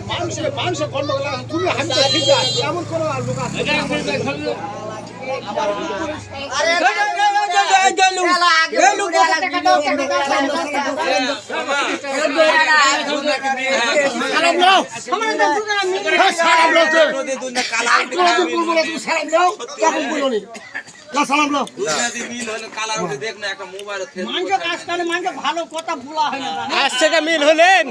মারো সালাম লো ভালো কথা বলা হয় না আজ থেকে মিল হলেন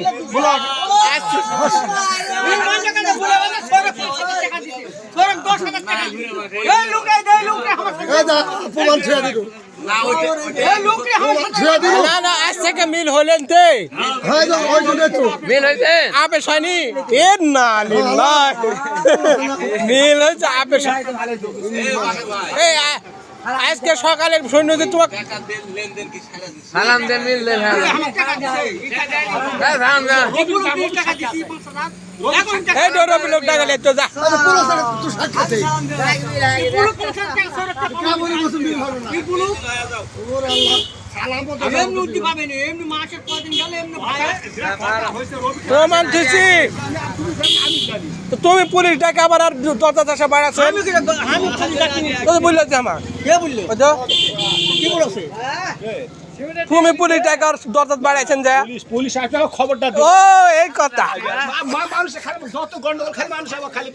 না না আজ থেকে মিল হলেন তে মিল হয়েছে আপে শনি এ না লিল্লাহ মিল হয়েছে আপে এই আজকে সকালে সৈন্য যে তোমাকে সালাম দেন মিল দেন এই ডোর লোক ডাকালে তো যা প্রমাণ দিছি তুমি পুলিশ ডাকে আবার আর 10,000 বাড়াছো বললো যে আমার কে বললো কি বলছে তুমি পুলিশ ডাকে আর 10,000 বাড়াইছেন যে পুলিশ আসবে খবরটা ও এই কথা মানুষ খালি যত গন্ডগোল খালি মানুষ আবার খালি